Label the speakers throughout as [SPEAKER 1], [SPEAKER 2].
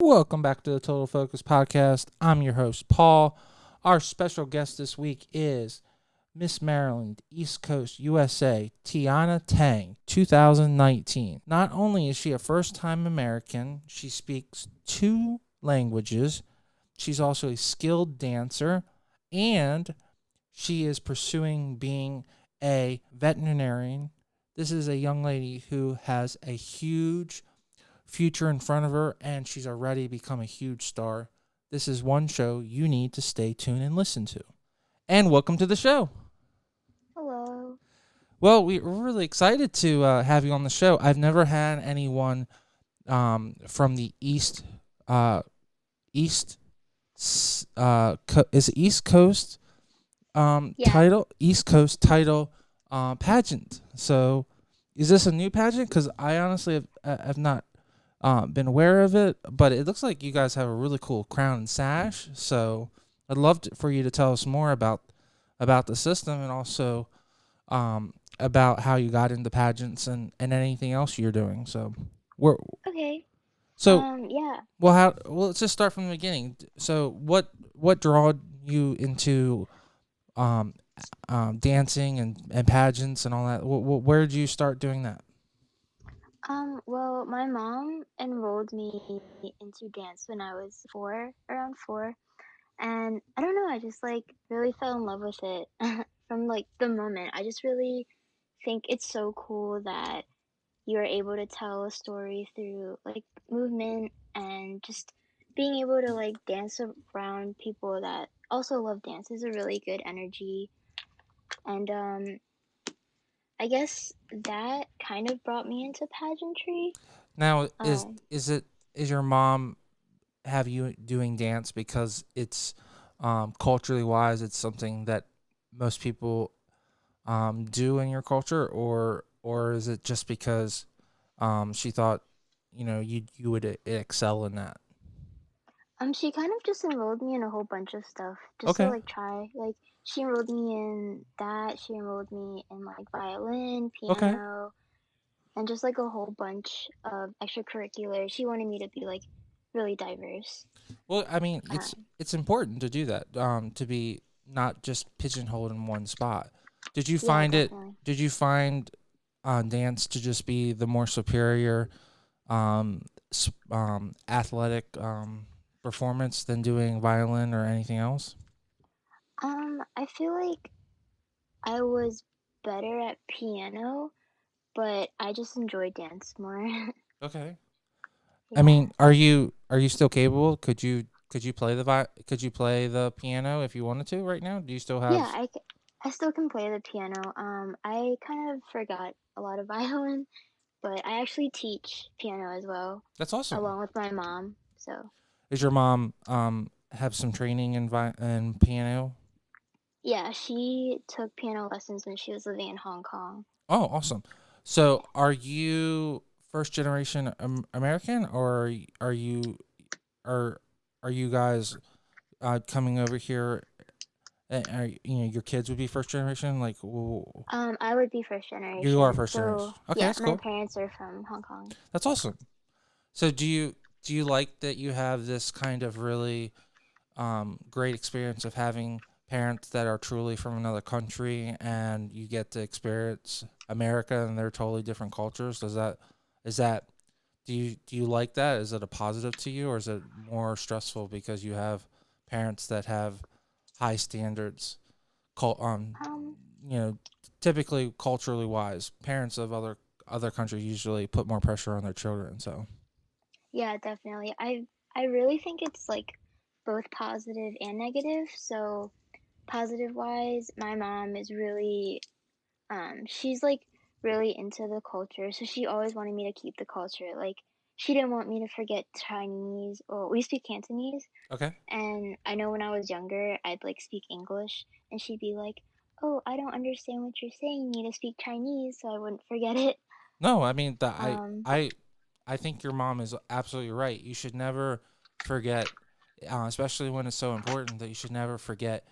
[SPEAKER 1] Welcome back to the Total Focus Podcast. I'm your host, Paul. Our special guest this week is Miss Maryland, East Coast, USA, Teanna Tang, 2019. Not only is she a first-time American, she speaks 2 languages. She's also a skilled dancer, and she is pursuing being a veterinarian. This is a young lady who has a huge future in front of her, and she's already become a huge star. This is one show you need to stay tuned and listen to. And welcome to the show.
[SPEAKER 2] Hello.
[SPEAKER 1] Well, we're really excited to have you on the show. I've never had anyone from the East is it East Coast
[SPEAKER 2] Yeah.
[SPEAKER 1] East Coast title pageant. So, is this a new pageant? Because I honestly have not been aware of it, but it looks like you guys have a really cool crown and sash. So I'd love for you to tell us more about the system, and also about how you got into pageants and anything else you're doing. So we're
[SPEAKER 2] Okay.
[SPEAKER 1] so
[SPEAKER 2] Yeah.
[SPEAKER 1] let's just start from the beginning. So what drawed you into um dancing and pageants and all that? Where did you start doing that?
[SPEAKER 2] Well, my mom enrolled me into dance when I was around 4, and I don't know, I just really fell in love with it from the moment. I just really think it's so cool that you're able to tell a story through movement and just being able to dance around people that also love dance is a really good energy. And I guess that kind of brought me into pageantry.
[SPEAKER 1] Now,
[SPEAKER 2] Um,
[SPEAKER 1] is your mom have you doing dance because it's culturally wise, it's something that most people do in your culture, or is it just because she thought you would excel in that?
[SPEAKER 2] she kind of just enrolled me in a whole bunch of stuff just to
[SPEAKER 1] Okay.
[SPEAKER 2] try. She enrolled me in that. She enrolled me in violin,
[SPEAKER 1] Okay.
[SPEAKER 2] piano, and just a whole bunch of extracurriculars. She wanted me to be really diverse.
[SPEAKER 1] Well, I mean,
[SPEAKER 2] Uh,
[SPEAKER 1] it's important to do that, to be not just pigeonholed in one spot. Did you
[SPEAKER 2] yeah,
[SPEAKER 1] find it?
[SPEAKER 2] definitely.
[SPEAKER 1] Did you find dance to just be the more superior athletic performance than doing violin or anything else?
[SPEAKER 2] I feel like I was better at piano, but I just enjoy dance more.
[SPEAKER 1] Okay. I
[SPEAKER 2] Yeah.
[SPEAKER 1] mean, are you still capable? Could you play could you play the piano if you wanted to right now? Do you still
[SPEAKER 2] Yeah,
[SPEAKER 1] have?
[SPEAKER 2] I still can play the piano. I kind of forgot a lot of violin, but I actually teach piano as well,
[SPEAKER 1] That's awesome.
[SPEAKER 2] along with my mom. So
[SPEAKER 1] Does your mom have some training in piano?
[SPEAKER 2] yeah, she took piano lessons when she was living in Hong Kong.
[SPEAKER 1] Oh, awesome. So, are you first generation American, or are are you guys coming over here? Your kids would be first generation. Like,
[SPEAKER 2] I would be first
[SPEAKER 1] you are
[SPEAKER 2] generation.
[SPEAKER 1] first generation.
[SPEAKER 2] So
[SPEAKER 1] Okay,
[SPEAKER 2] yeah,
[SPEAKER 1] that's
[SPEAKER 2] my
[SPEAKER 1] cool.
[SPEAKER 2] parents are from Hong Kong.
[SPEAKER 1] That's awesome. So, do you like that you have this kind of really great experience of having parents that are truly from another country, and you get to experience America and their totally different cultures? Is that do you like that? Is it a positive to you, or is it more stressful because you have parents that have high standards? Cul- um,
[SPEAKER 2] Um,
[SPEAKER 1] you know, typically culturally wise, parents of other countries usually put more pressure on their children. So
[SPEAKER 2] yeah, definitely. I really think it's both positive and negative. So positive wise, my mom is really she's really into the culture, so she always wanted me to keep the culture. She didn't want me to forget Chinese, or we speak Cantonese,
[SPEAKER 1] okay.
[SPEAKER 2] and I know when I was younger, I'd speak English, and she'd be like, "Oh, I don't understand what you're saying. You need to speak Chinese," so I wouldn't forget it.
[SPEAKER 1] No, I mean
[SPEAKER 2] Um,
[SPEAKER 1] I think your mom is absolutely right. You should never forget, especially when it's so important, that you should never forget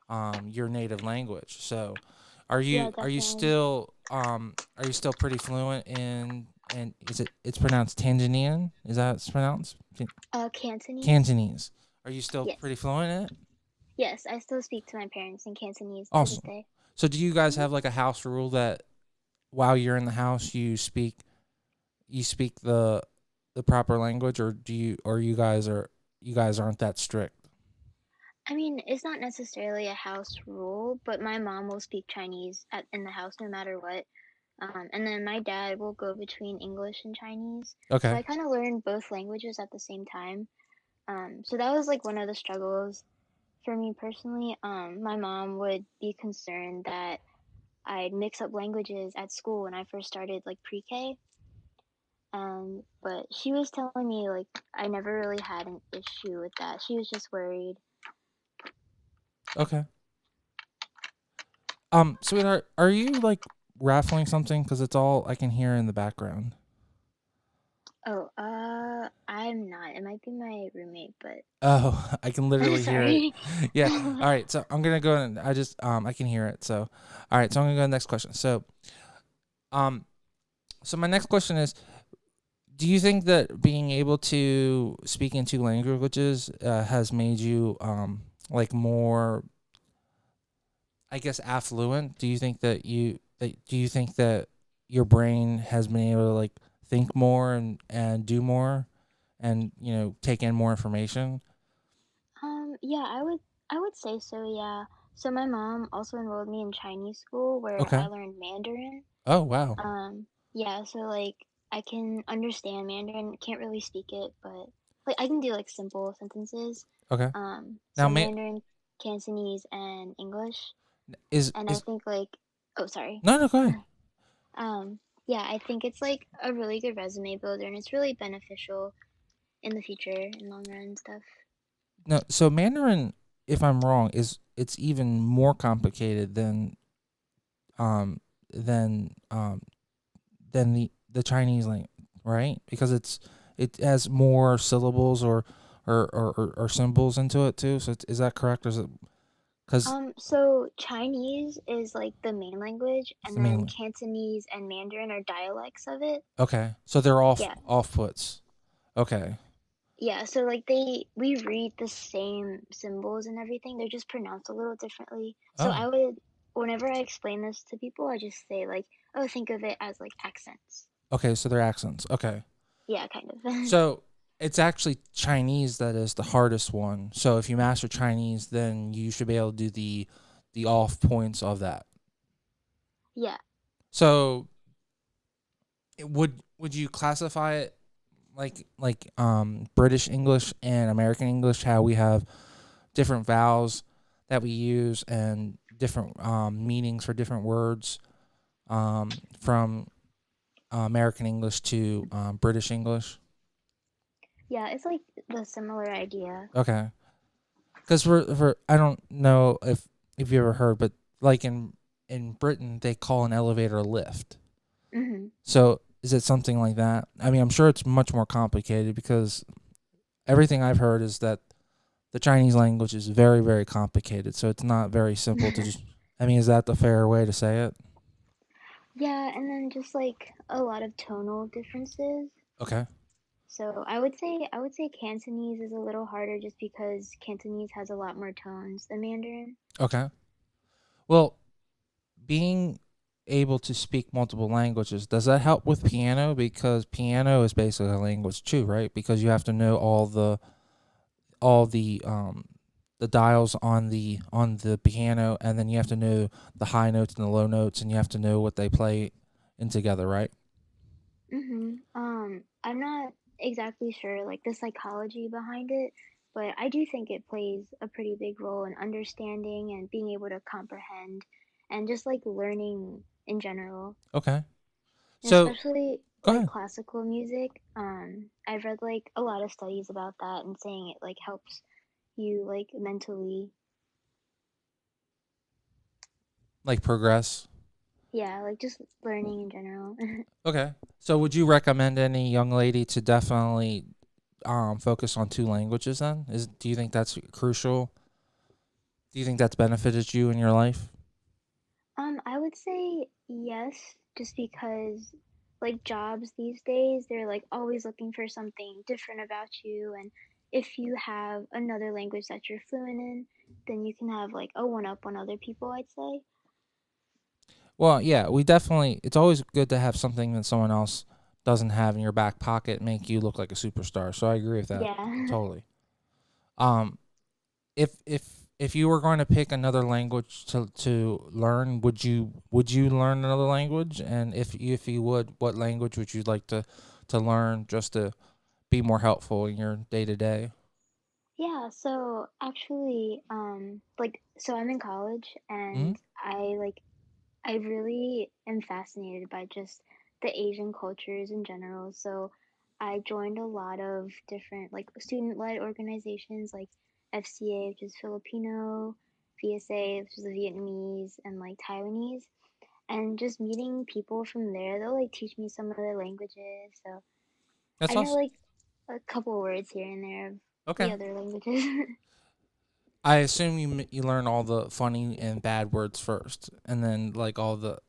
[SPEAKER 1] your native language. So,
[SPEAKER 2] yeah, definitely.
[SPEAKER 1] are you still pretty fluent in and it's pronounced Tanzanian? Is that it's pronounced?
[SPEAKER 2] Cantonese.
[SPEAKER 1] Cantonese. Are you still
[SPEAKER 2] Yes.
[SPEAKER 1] pretty fluent in it?
[SPEAKER 2] Yes, I still speak to my parents in Cantonese to this
[SPEAKER 1] Awesome.
[SPEAKER 2] day.
[SPEAKER 1] So do you guys
[SPEAKER 2] Mhm.
[SPEAKER 1] have like a house rule that while you're in the house you speak the proper language, or do you or you guys aren't that strict?
[SPEAKER 2] I mean, it's not necessarily a house rule, but my mom will speak Chinese in the house no matter what. And then my dad will go between English and Chinese. So
[SPEAKER 1] Okay.
[SPEAKER 2] I kind of learned both languages at the same time. So that was like one of the struggles for me personally. My mom would be concerned that I'd mix up languages at school when I first started like pre-K. But she was telling me like I never really had an issue with that. She was just worried.
[SPEAKER 1] Okay. Sweetheart, are you like raffling something? Because it's all I can hear in the background.
[SPEAKER 2] Oh, I'm not. It might be my roommate, but
[SPEAKER 1] Oh, I can literally hear it.
[SPEAKER 2] sorry.
[SPEAKER 1] Yeah. All right. So I'm gonna go and I can hear it. So, all right. So I'm gonna go to the next question. Um, so my next question is: do you think that being able to speak in two languages has made you like more, I guess, affluent? Do you think that do you think that your brain has been able to like think more and do more and take in more information?
[SPEAKER 2] Yeah, I would say so, yeah. So my mom also enrolled me in Chinese school where I
[SPEAKER 1] Okay.
[SPEAKER 2] learned Mandarin.
[SPEAKER 1] Oh wow.
[SPEAKER 2] Yeah, so like I can understand Mandarin, can't really speak it, but like I can do like simple sentences.
[SPEAKER 1] Okay. Now,
[SPEAKER 2] So Mandarin, Cantonese, and English. And I
[SPEAKER 1] is
[SPEAKER 2] think like, oh, sorry.
[SPEAKER 1] no, no, go ahead.
[SPEAKER 2] Um, yeah, I think it's like a really good resume builder and it's really beneficial in the future in long run and stuff.
[SPEAKER 1] No, so Mandarin, if I'm wrong, is it's even more complicated um than um than the Chinese language, right? Because it has more syllables or symbols into it too. So is that correct? Or is it because
[SPEAKER 2] So Chinese is like the main language,
[SPEAKER 1] it's
[SPEAKER 2] and
[SPEAKER 1] the
[SPEAKER 2] then
[SPEAKER 1] main?
[SPEAKER 2] Cantonese and Mandarin are dialects of it.
[SPEAKER 1] Okay, so they're
[SPEAKER 2] Yeah,
[SPEAKER 1] off puts. Okay.
[SPEAKER 2] yeah. So like we read the same symbols and everything. They're just pronounced a little differently. So
[SPEAKER 1] Oh,
[SPEAKER 2] I would, whenever I explain this to people, I just say like, oh, think of it as like accents.
[SPEAKER 1] okay. So they're accents. Okay.
[SPEAKER 2] Yeah, kind of.
[SPEAKER 1] So it's actually Chinese that is the hardest one. So if you master Chinese, then you should be able to do the off points of that.
[SPEAKER 2] Yeah.
[SPEAKER 1] So would you classify it like British English and American English? How we have different vowels that we use and different meanings for different words from American English to British English.
[SPEAKER 2] Yeah, it's like the similar idea.
[SPEAKER 1] Okay. Because we're I don't know if you ever heard, but like in Britain they call an elevator a lift.
[SPEAKER 2] Hmm.
[SPEAKER 1] So is it something like that? I mean, I'm sure it's much more complicated because everything I've heard is that the Chinese language is very very complicated. So it's not very simple to just. I mean, is that the fair way to say it?
[SPEAKER 2] Yeah, and then just like a lot of tonal differences.
[SPEAKER 1] Okay.
[SPEAKER 2] So I would say Cantonese is a little harder just because Cantonese has a lot more tones than Mandarin.
[SPEAKER 1] Okay. Well, being able to speak multiple languages, does that help with piano? Because piano is basically a language too, right? Because you have to know all the dials on the piano, and then you have to know the high notes and the low notes, and you have to know what they play in together, right?
[SPEAKER 2] I'm not exactly sure like the psychology behind it, but I do think it plays a pretty big role in understanding and being able to comprehend and just like learning in general.
[SPEAKER 1] Okay.
[SPEAKER 2] And
[SPEAKER 1] So
[SPEAKER 2] especially
[SPEAKER 1] go
[SPEAKER 2] like
[SPEAKER 1] ahead.
[SPEAKER 2] classical music. I've read like a lot of studies about that and saying it like helps you like mentally,
[SPEAKER 1] Like progress.
[SPEAKER 2] yeah, like just learning in general.
[SPEAKER 1] Okay. So would you recommend any young lady to definitely focus on two languages then? Do you think that's crucial? Do you think that's benefited you in your life?
[SPEAKER 2] I would say yes, just because like jobs these days, they're like always looking for something different about you. And if you have another language that you're fluent in, then you can have like a one up on other people, I'd say.
[SPEAKER 1] Well, yeah, we definitely. It's always good to have something that someone else doesn't have in your back pocket, make you look like a superstar. So I agree with that
[SPEAKER 2] Yeah.
[SPEAKER 1] totally. Um, if you were going to pick another language to learn, would you learn another language? And if you would, what language would you like to learn just to be more helpful in your day to day?
[SPEAKER 2] Yeah, so actually, like, so I'm in college
[SPEAKER 1] Hmm.
[SPEAKER 2] and I really am fascinated by just the Asian cultures in general. So I joined a lot of different like student-led organizations like FCA, which is Filipino, VSA, which is the Vietnamese, and like Taiwanese. And just meeting people from there, they'll like teach me some of their languages. So
[SPEAKER 1] That's
[SPEAKER 2] I know
[SPEAKER 1] awesome.
[SPEAKER 2] like a couple words here and there of the
[SPEAKER 1] Okay.
[SPEAKER 2] other languages.
[SPEAKER 1] I assume you learn all the funny and bad words first, and then like all the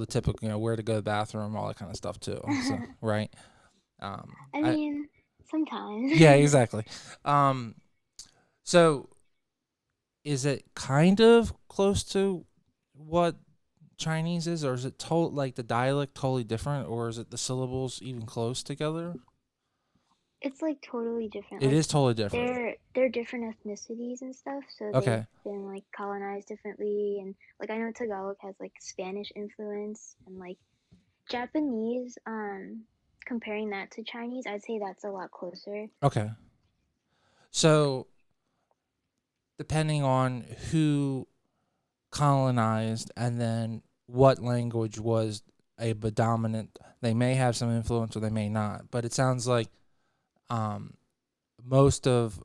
[SPEAKER 1] typical, where to go to the bathroom, all that kind of stuff too. So right.
[SPEAKER 2] I
[SPEAKER 1] I
[SPEAKER 2] mean,
[SPEAKER 1] Yeah,
[SPEAKER 2] sometimes.
[SPEAKER 1] exactly. Um, so is it kind of close to what Chinese is, or is it like the dialect totally different, or is it the syllables even close together?
[SPEAKER 2] It's like totally different.
[SPEAKER 1] It
[SPEAKER 2] Like
[SPEAKER 1] is totally different.
[SPEAKER 2] they're different ethnicities and stuff, so they've
[SPEAKER 1] Okay.
[SPEAKER 2] been like colonized differently. And like I know Tagalog has like Spanish influence and like Japanese. Comparing that to Chinese, I'd say that's a lot closer.
[SPEAKER 1] Okay. So depending on who colonized and then what language was a predominant, they may have some influence or they may not. But it sounds like um, most of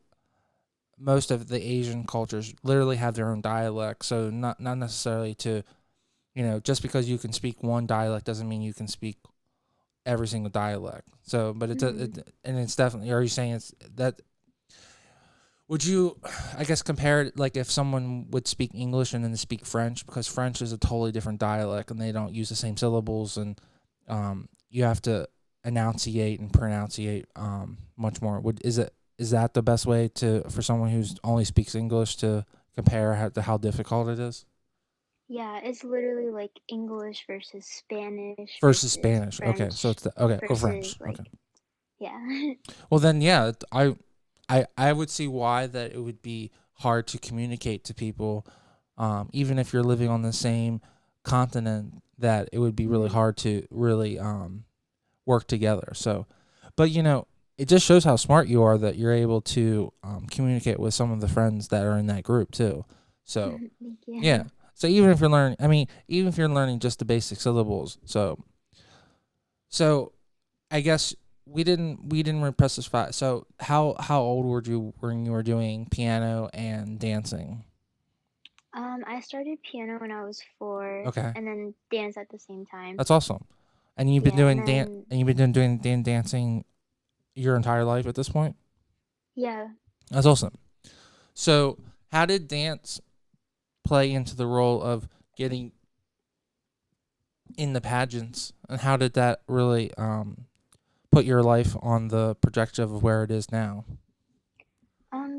[SPEAKER 1] most of the Asian cultures literally have their own dialect. So not necessarily to, just because you can speak one dialect doesn't mean you can speak every single dialect. So, but
[SPEAKER 2] Hmm.
[SPEAKER 1] and it's definitely. Are you saying it's that? Would you, I guess, compare it like if someone would speak English and then speak French, because French is a totally different dialect and they don't use the same syllables, and you have to enunciate and pronunciate much more. Is that the best way to for someone who's only speaks English to compare how difficult it is
[SPEAKER 2] Yeah, it's literally like English versus Spanish
[SPEAKER 1] versus
[SPEAKER 2] versus
[SPEAKER 1] Spanish? Okay, so
[SPEAKER 2] French
[SPEAKER 1] it's okay, or
[SPEAKER 2] versus
[SPEAKER 1] French.
[SPEAKER 2] like
[SPEAKER 1] Okay.
[SPEAKER 2] yeah.
[SPEAKER 1] Well then, yeah, I would see why that it would be hard to communicate to people, even if you're living on the same continent. That it would be really
[SPEAKER 2] Hmm.
[SPEAKER 1] hard to really work together. So, but it just shows how smart you are that you're able to communicate with some of the friends that are in that group too. So
[SPEAKER 2] Thank
[SPEAKER 1] yeah.
[SPEAKER 2] you.
[SPEAKER 1] So even if you're learning, I mean, even if you're learning just the basic syllables, so I guess we didn't really specify. So how old were you when you were doing piano and dancing?
[SPEAKER 2] I started piano when I was 4,
[SPEAKER 1] Okay,
[SPEAKER 2] and then dance at the same time.
[SPEAKER 1] that's awesome. And you've been
[SPEAKER 2] Yeah, and
[SPEAKER 1] doing
[SPEAKER 2] then
[SPEAKER 1] dancing your entire life at this point.
[SPEAKER 2] yeah.
[SPEAKER 1] That's awesome. So how did dance play into the role of getting in the pageants, and how did that really put your life on the projection of where it is now?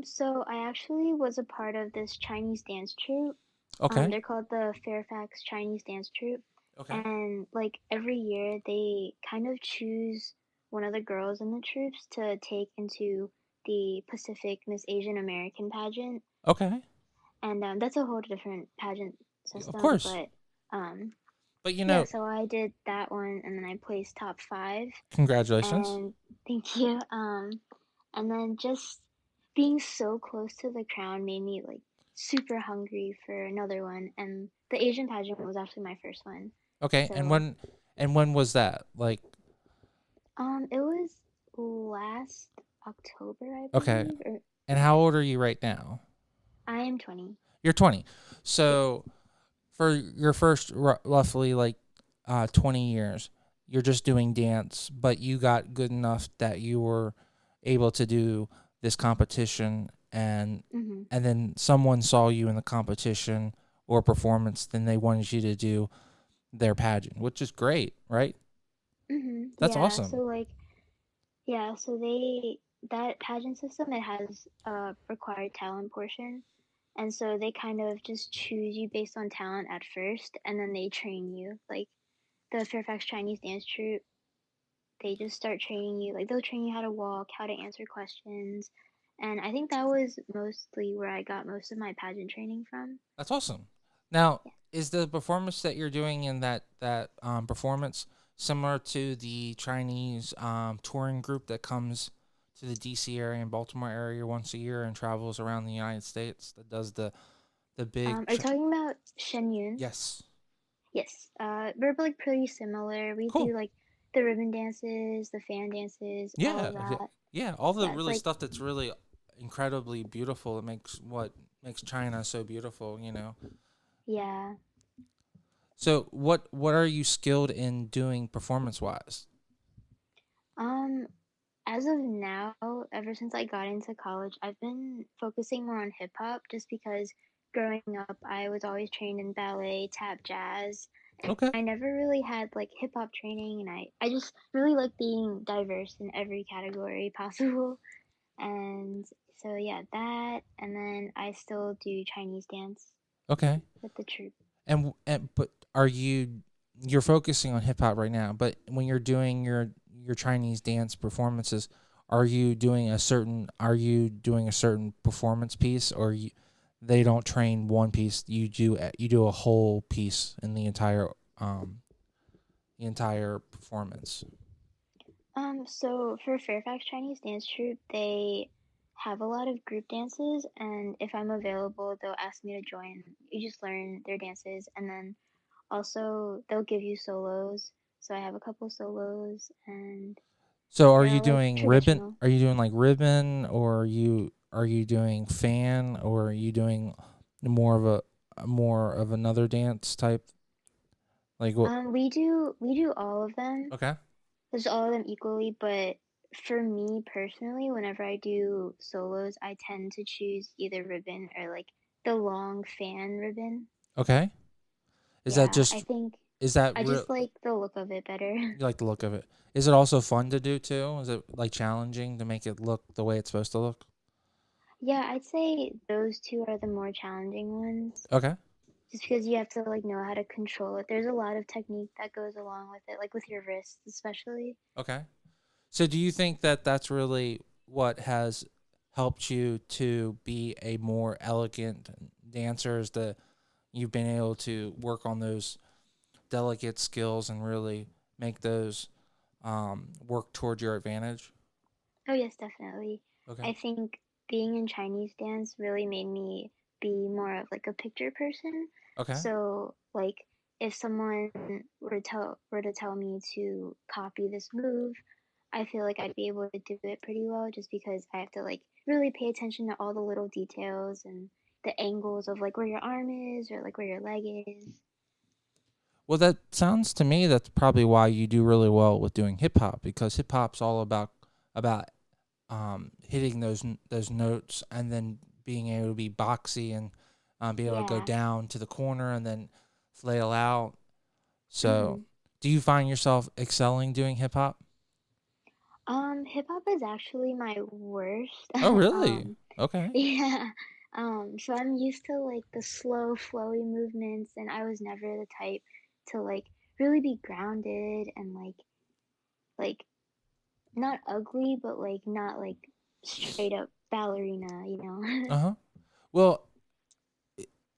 [SPEAKER 2] So I actually was a part of this Chinese dance troupe.
[SPEAKER 1] Okay.
[SPEAKER 2] They're called the Fairfax Chinese Dance Troupe,
[SPEAKER 1] Okay.
[SPEAKER 2] and like every year they kind of choose one of the girls in the troops to take into the Pacific Miss Asian American pageant,
[SPEAKER 1] Okay.
[SPEAKER 2] and that's a whole different pageant
[SPEAKER 1] Of
[SPEAKER 2] system.
[SPEAKER 1] course.
[SPEAKER 2] But um,
[SPEAKER 1] But
[SPEAKER 2] yeah, so I did that one, and then I placed top 5,
[SPEAKER 1] congratulations.
[SPEAKER 2] and thank you. And then just being so close to the crown made me like super hungry for another one. And the Asian pageant was actually my first one.
[SPEAKER 1] Okay,
[SPEAKER 2] So,
[SPEAKER 1] and when was that? Like,
[SPEAKER 2] it was last October, I
[SPEAKER 1] okay,
[SPEAKER 2] believe. Or
[SPEAKER 1] and
[SPEAKER 2] yeah,
[SPEAKER 1] how old are you right now?
[SPEAKER 2] I am 20.
[SPEAKER 1] You're 20.
[SPEAKER 2] Yeah.
[SPEAKER 1] So for your first roughly like 20 years, you're just doing dance, but you got good enough that you were able to do this competition,
[SPEAKER 2] Hmm.
[SPEAKER 1] and then someone saw you in the competition or performance, then they wanted you to do their pageant, which is great, right? That's
[SPEAKER 2] Yeah.
[SPEAKER 1] awesome.
[SPEAKER 2] So like, yeah. So that pageant system, it has a required talent portion, and so they kind of just choose you based on talent at first, and then they train you. Like the Fairfax Chinese Dance Troupe, they just start training you. Like they'll train you how to walk, how to answer questions, and I think that was mostly where I got most of my pageant training from.
[SPEAKER 1] That's awesome. Now,
[SPEAKER 2] Yeah.
[SPEAKER 1] is the performance that you're doing in that performance similar to the Chinese touring group that comes to the DC area and Baltimore area once a year and travels around the United States that does the big
[SPEAKER 2] Are you talking about Shen Yun?
[SPEAKER 1] yes.
[SPEAKER 2] Yes. We're like pretty similar. We
[SPEAKER 1] Cool.
[SPEAKER 2] do like the ribbon dances, the fan dances, all
[SPEAKER 1] Yeah,
[SPEAKER 2] of
[SPEAKER 1] yeah,
[SPEAKER 2] that.
[SPEAKER 1] yeah. All the
[SPEAKER 2] Yeah, it's
[SPEAKER 1] really
[SPEAKER 2] like
[SPEAKER 1] stuff that's really incredibly beautiful. It makes what makes China so beautiful.
[SPEAKER 2] yeah.
[SPEAKER 1] So, what are you skilled in doing performance wise?
[SPEAKER 2] Um, as of now, ever since I got into college, I've been focusing more on hip hop just because growing up, I was always trained in ballet, tap, jazz, and
[SPEAKER 1] Okay,
[SPEAKER 2] I never really had like hip hop training, and I just really like being diverse in every category possible. And so yeah, that, and then I still do Chinese dance
[SPEAKER 1] okay.
[SPEAKER 2] with the troupe.
[SPEAKER 1] And but you're focusing on hip hop right now? But when you're doing your Chinese dance performances, are you doing a certain performance piece, or they don't train one piece? You do a whole piece in um the entire performance.
[SPEAKER 2] So for Fairfax Chinese Dance Troupe, they have a lot of group dances, and if I'm available, they'll ask me to join. You just learn their dances, and then also they'll give you solos. So I have a couple solos, and
[SPEAKER 1] So are
[SPEAKER 2] they're
[SPEAKER 1] you
[SPEAKER 2] all like
[SPEAKER 1] doing ribbon?
[SPEAKER 2] traditional.
[SPEAKER 1] Are you doing like ribbon, or are you doing fan, or are you doing more of another dance type? Like what?
[SPEAKER 2] We do all of them.
[SPEAKER 1] Okay.
[SPEAKER 2] There's all of them equally, but for me personally, whenever I do solos, I tend to choose either ribbon or like the long fan ribbon.
[SPEAKER 1] Okay. Is that
[SPEAKER 2] Yeah,
[SPEAKER 1] just
[SPEAKER 2] I think
[SPEAKER 1] is that
[SPEAKER 2] I
[SPEAKER 1] real?
[SPEAKER 2] just like the look of it better.
[SPEAKER 1] You like the look of it? Is it also fun to do too? Is it like challenging to make it look the way it's supposed to look?
[SPEAKER 2] Yeah, I'd say those two are the more challenging ones,
[SPEAKER 1] Okay.
[SPEAKER 2] just because you have to like know how to control it. There's a lot of technique that goes along with it, like with your wrists especially.
[SPEAKER 1] Okay. So do you think that that's really what has helped you to be a more elegant dancer? Is that you've been able to work on those delicate skills and really make those work toward your advantage?
[SPEAKER 2] Oh yes, definitely.
[SPEAKER 1] Okay.
[SPEAKER 2] I think being in Chinese dance really made me be more of like a picture person.
[SPEAKER 1] Okay.
[SPEAKER 2] So like if someone were to tell me to copy this move, I feel like I'd be able to do it pretty well just because I have to like really pay attention to all the little details and the angles of like where your arm is or like where your leg is.
[SPEAKER 1] Well, that sounds to me that's probably why you do really well with doing hip hop, because hip hop's all about hitting those notes and then being able to be boxy and be able to go
[SPEAKER 2] Yeah.
[SPEAKER 1] down to the corner and then flail out. So,
[SPEAKER 2] Mhm.
[SPEAKER 1] do you find yourself excelling doing hip hop?
[SPEAKER 2] Hip hop is actually my worst.
[SPEAKER 1] Oh, really?
[SPEAKER 2] um
[SPEAKER 1] Okay.
[SPEAKER 2] Yeah. So I'm used to like the slow, flowy movements, and I was never the type to like really be grounded and like not ugly, but like not like straight up ballerina, you know?
[SPEAKER 1] Uh huh. Well,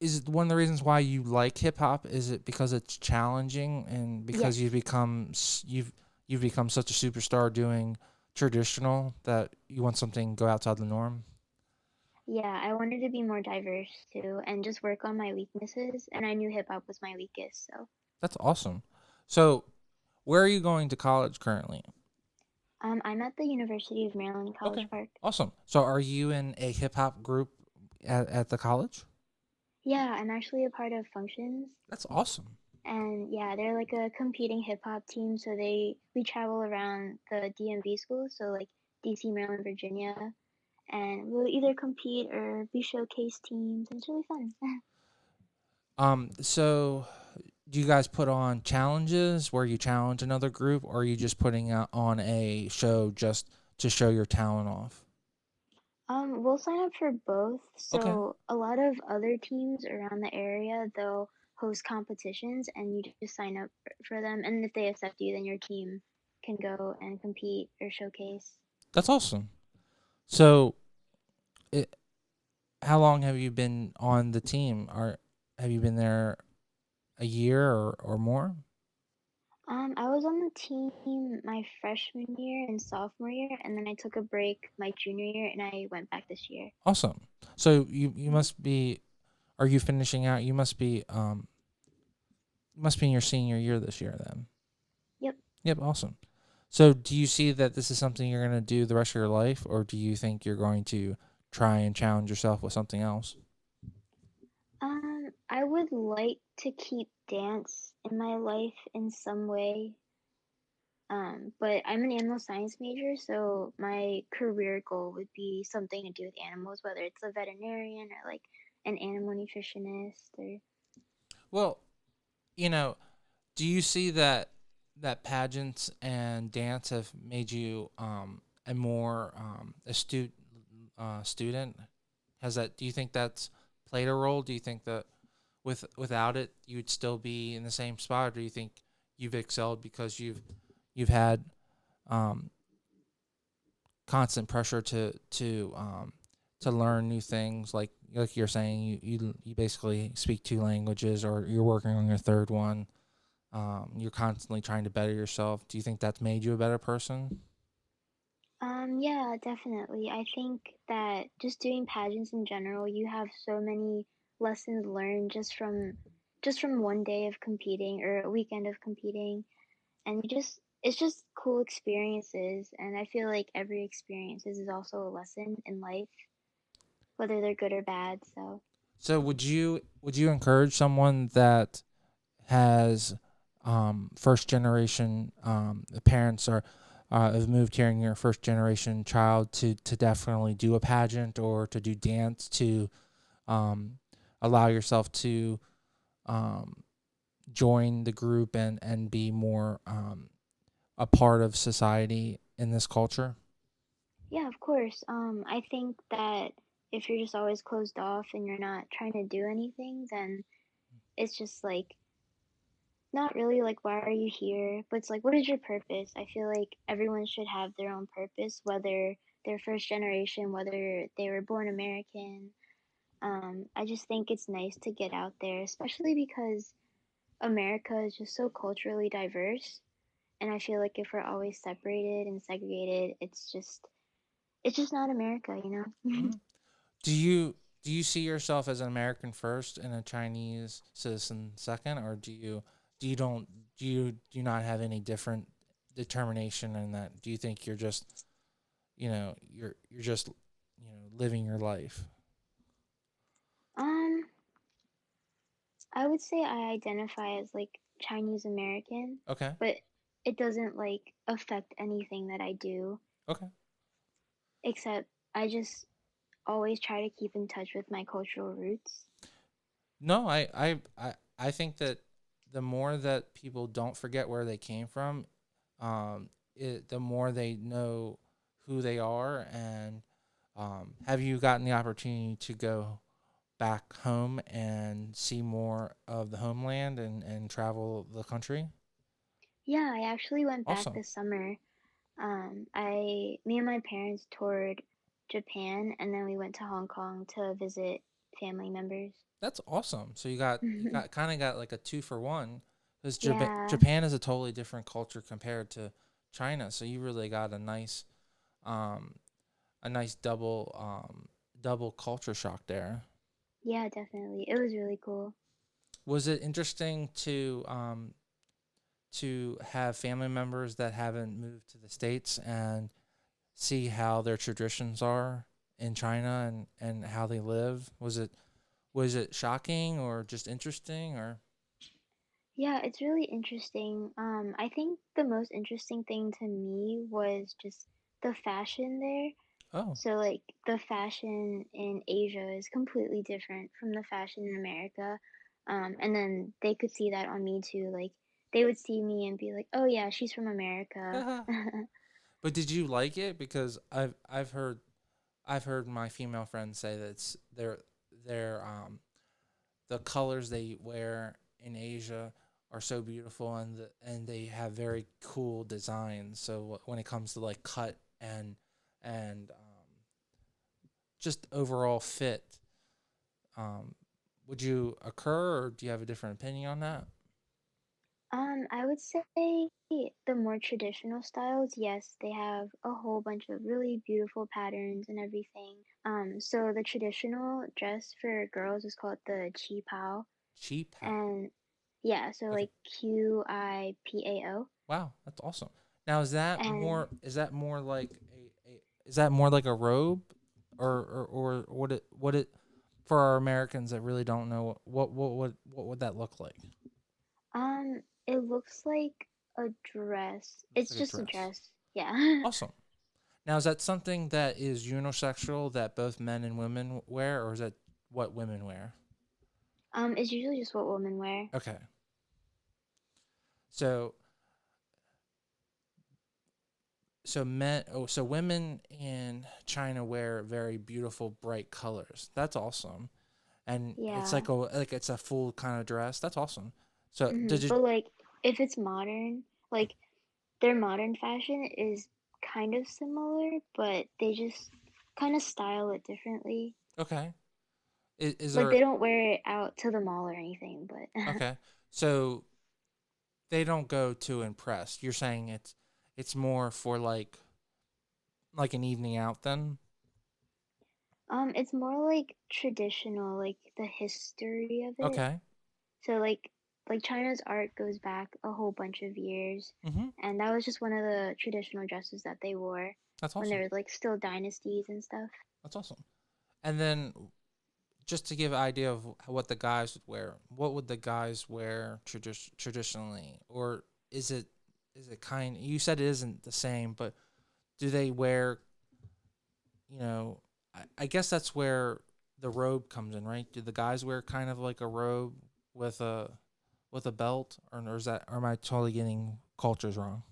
[SPEAKER 1] is it one of the reasons why you like hip hop? Is it because it's challenging and because
[SPEAKER 2] Yes.
[SPEAKER 1] you've become such a superstar doing traditional that you want something go outside the norm?
[SPEAKER 2] Yeah, I wanted to be more diverse too and just work on my weaknesses, and I knew hip hop was my weakest, so
[SPEAKER 1] That's awesome. So, where are you going to college currently?
[SPEAKER 2] I'm at the University of Maryland
[SPEAKER 1] Okay.
[SPEAKER 2] College Park.
[SPEAKER 1] Awesome. So, are you in a hip hop group at the college?
[SPEAKER 2] Yeah, I'm actually a part of Phunktions.
[SPEAKER 1] That's awesome.
[SPEAKER 2] And yeah, they're like a competing hip hop team, so we travel around the DMV schools, so like DC, Maryland, Virginia, and we'll either compete or be showcase teams, and it's really fun.
[SPEAKER 1] So do you guys put on challenges where you challenge another group, or are you just putting on a show just to show your talent off?
[SPEAKER 2] We'll sign up for both.
[SPEAKER 1] Okay,
[SPEAKER 2] So a lot of other teams around the area, they'll host competitions and you just sign up for them. And if they accept you, then your team can go and compete or showcase.
[SPEAKER 1] that's awesome. So, it, how long have you been on the team? Or have you been there a year or more?
[SPEAKER 2] I was on the team my freshman year and sophomore year, and then I took a break my junior year and I went back this year.
[SPEAKER 1] Awesome. So you
[SPEAKER 2] Mhm.
[SPEAKER 1] must be. Are you finishing out? You must be in your senior year this year then.
[SPEAKER 2] Yep.
[SPEAKER 1] Yep, awesome. So do you see that this is something you're going to do the rest of your life, or do you think you're going to try and challenge yourself with something else?
[SPEAKER 2] I would like to keep dance in my life in some way. But I'm an animal science major, so my career goal would be something to do with animals, whether it's a veterinarian or like an animal nutritionist or
[SPEAKER 1] Well, you know, do you see that pageants and dance have made you a more astute student? Has that? Do you think that's played a role? Do you think that without it you would still be in the same spot, or do you think you've excelled because you've had um, constant pressure to learn new things, like you're saying you basically speak two languages, or you're working on your third one. You're constantly trying to better yourself. Do you think that's made you a better person?
[SPEAKER 2] yeah, definitely. I think that just doing pageants in general, you have so many lessons learned just from one day of competing or a weekend of competing, and you just it's just cool experiences, and I feel like every experience is also a lesson in life, whether they're good or bad. So
[SPEAKER 1] So would you encourage someone that has first generation parents are have moved here and you're a first generation child to definitely do a pageant or to do dance to um, allow yourself to um, join the group and be more a part of society in this culture?
[SPEAKER 2] yeah, of course. I think that if you're just always closed off and you're not trying to do anything, then it's just like not really like why are you here? But it's like what is your purpose? I feel like everyone should have their own purpose, whether they're first generation, whether they were born American. I just think it's nice to get out there, especially because America is just so culturally diverse. And I feel like if we're always separated and segregated, it's just not America, you know?
[SPEAKER 1] Mhm. Do you see yourself as an American first and a Chinese citizen second, or do you don't do you not have any different determination in that? Do you think you're just you're just living your life?
[SPEAKER 2] Um, I would say I identify as like Chinese American,
[SPEAKER 1] Okay,
[SPEAKER 2] but it doesn't like affect anything that I do,
[SPEAKER 1] okay.
[SPEAKER 2] except I just always try to keep in touch with my cultural roots.
[SPEAKER 1] No, I think that the more that people don't forget where they came from, the more they know who they are. And have you gotten the opportunity to go back home and see more of the homeland and travel the country?
[SPEAKER 2] Yeah, I actually went back
[SPEAKER 1] Awesome.
[SPEAKER 2] this summer. Me and my parents toured Japan, and then we went to Hong Kong to visit family members.
[SPEAKER 1] That's awesome. So you got kind of got like a two for one, because
[SPEAKER 2] Yeah,
[SPEAKER 1] Japan is a totally different culture compared to China. So you really got um, a nice double culture shock there.
[SPEAKER 2] yeah, definitely. It was really cool.
[SPEAKER 1] Was it interesting to have family members that haven't moved to the states and see how their traditions are in China and how they live? Was it shocking or just interesting or
[SPEAKER 2] Yeah, it's really interesting. I think the most interesting thing to me was just the fashion there.
[SPEAKER 1] oh
[SPEAKER 2] So, like, the fashion in Asia is completely different from the fashion in America. And then they could see that on me too. Like they would see me and be like, "Oh yeah, she's from America."
[SPEAKER 1] But did you like it? Because I've heard my female friends say that they're the colors they wear in Asia are so beautiful, and they have very cool designs. So when it comes to like cut and just overall fit, um, would you occur, or do you have a different opinion on that?
[SPEAKER 2] I would say the more traditional styles, yes, they have a whole bunch of really beautiful patterns and everything. So the traditional dress for girls is called the chi pao,
[SPEAKER 1] Cheap hat.
[SPEAKER 2] and yeah, so
[SPEAKER 1] Okay.
[SPEAKER 2] like QIPAO,
[SPEAKER 1] Wow, that's awesome. Now
[SPEAKER 2] and
[SPEAKER 1] is that more like a is that more like a robe, or what it for our Americans that really don't know what would that look like?
[SPEAKER 2] it looks like a dress.
[SPEAKER 1] It looks
[SPEAKER 2] It's
[SPEAKER 1] like a
[SPEAKER 2] just a
[SPEAKER 1] dress.
[SPEAKER 2] dress. Yeah.
[SPEAKER 1] Awesome. Now is that something that is unisex that both men and women wear, or is that what women wear?
[SPEAKER 2] It's usually just what women wear.
[SPEAKER 1] Okay. So so women in China wear very beautiful bright colors. That's awesome. And it's
[SPEAKER 2] Yeah.
[SPEAKER 1] like it's a full kind of dress. That's awesome. So did you
[SPEAKER 2] But like if it's modern, like their modern fashion is kind of similar, but they just kind of style it differently.
[SPEAKER 1] okay? Is
[SPEAKER 2] Like
[SPEAKER 1] there
[SPEAKER 2] they don't wear it out to the mall or anything, but
[SPEAKER 1] okay? So they don't go to impress. You're saying it's more for like an evening out then?
[SPEAKER 2] it's more like traditional, like the history of it.
[SPEAKER 1] Okay.
[SPEAKER 2] So like China's art goes back a whole bunch of years,
[SPEAKER 1] Mhm.
[SPEAKER 2] and that was just one of the traditional dresses that they wore
[SPEAKER 1] That's
[SPEAKER 2] when
[SPEAKER 1] awesome.
[SPEAKER 2] there was like still dynasties and stuff.
[SPEAKER 1] That's awesome. And then just to give an idea of what the guys would wear, what would the guys wear traditionally, or is it is it kind? You said it isn't the same, but do they wear I guess that's where the robe comes in, right? Do the guys wear kind of like a robe with a belt, or is that or am I totally getting cultures wrong?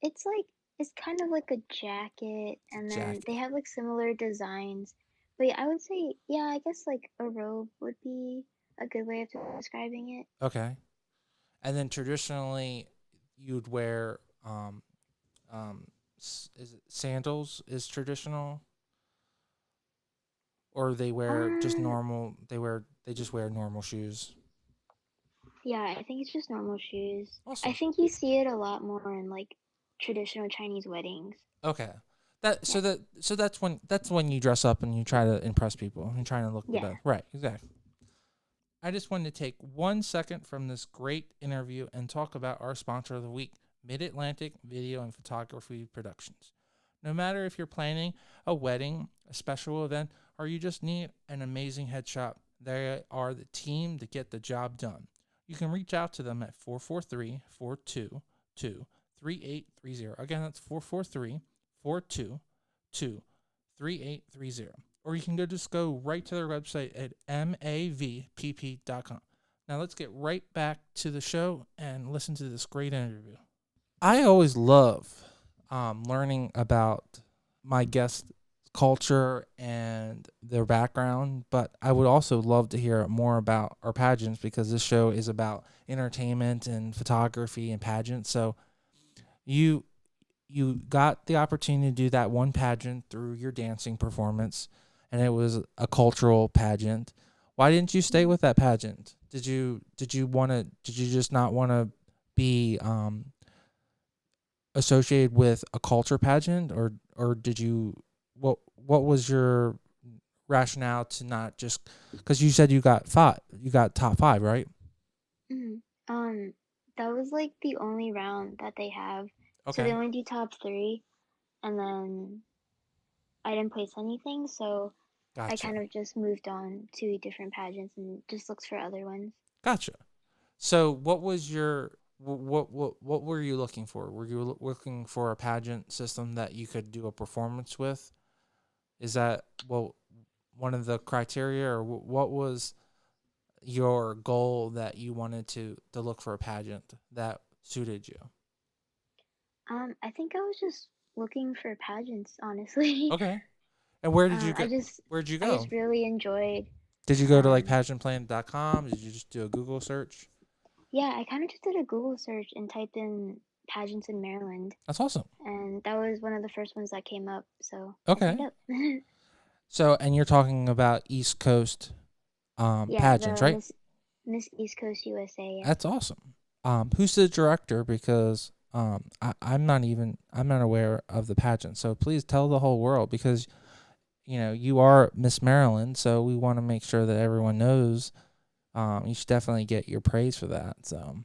[SPEAKER 2] It's like it's kind of like a jacket,
[SPEAKER 1] It's a
[SPEAKER 2] and then they
[SPEAKER 1] jacket.
[SPEAKER 2] have like similar designs. But yeah, I would say, yeah, I guess like a robe would be a good way of describing it.
[SPEAKER 1] Okay. And then traditionally, you'd wear is it sandals is traditional, or they wear just
[SPEAKER 2] Um,
[SPEAKER 1] normal. They just wear normal shoes.
[SPEAKER 2] yeah, I think it's just normal shoes. I
[SPEAKER 1] Awesome.
[SPEAKER 2] think you see it a lot more in like traditional Chinese weddings.
[SPEAKER 1] Okay. That
[SPEAKER 2] Yeah,
[SPEAKER 1] so that's when you dress up and you try to impress people. You're trying to look the
[SPEAKER 2] yeah.
[SPEAKER 1] best. Right, exactly. I just wanted to take 1 second from this great interview and talk about our sponsor of the week, Mid Atlantic Video and Photography Productions. No matter if you're planning a wedding, a special event, or you just need an amazing headshot, they are the team to get the job done. You can reach out to them at 443 422 3830. Again, that's 443 422 3830. Or you can just go right to their website at mavpp.com. Now let's get right back to the show and listen to this great interview. I always love learning about my guest culture and their background, but I would also love to hear more about our pageants because this show is about entertainment and photography and pageants. So you you got the opportunity to do that one pageant through your dancing performance, and it was a cultural pageant. Why didn't you stay
[SPEAKER 2] Mhm.
[SPEAKER 1] with that pageant? Did you just not want to be associated with a culture pageant, or did you what was your rationale to not just because you said you got top five, right?
[SPEAKER 2] Mhm. Um, that was like the only round that they have. So they
[SPEAKER 1] Okay,
[SPEAKER 2] only do top three, and then I didn't place anything, so I
[SPEAKER 1] gotcha,
[SPEAKER 2] kind of just moved on to different pageants and just looked for other ones.
[SPEAKER 1] gotcha. So, what was your what were you looking for? Were you looking for a pageant system that you could do a performance with? Is that well? one of the criteria, or what was your goal that you wanted to look for a pageant that suited you?
[SPEAKER 2] I think I was just looking for pageants, honestly.
[SPEAKER 1] Okay. And where did you
[SPEAKER 2] I
[SPEAKER 1] go?
[SPEAKER 2] just
[SPEAKER 1] Where'd you
[SPEAKER 2] I
[SPEAKER 1] go?
[SPEAKER 2] just really enjoyed.
[SPEAKER 1] Did you go to like
[SPEAKER 2] Um,
[SPEAKER 1] pageantplan.com? Did you just do a Google search?
[SPEAKER 2] yeah, I kind of just did a Google search and typed in pageants in Maryland,
[SPEAKER 1] That's awesome.
[SPEAKER 2] and that was one of the first ones that came up. So I signed
[SPEAKER 1] Okay.
[SPEAKER 2] up.
[SPEAKER 1] So, and you're talking about East Coast
[SPEAKER 2] Yeah,
[SPEAKER 1] pageants,
[SPEAKER 2] the
[SPEAKER 1] right?
[SPEAKER 2] Miss East Coast USA. Yeah.
[SPEAKER 1] That's awesome. Who's the director? Because I'm not aware of the pageant. So please tell the whole world, because you are Miss Maryland, so we want to make sure that everyone knows. You should definitely get your praise for that. So,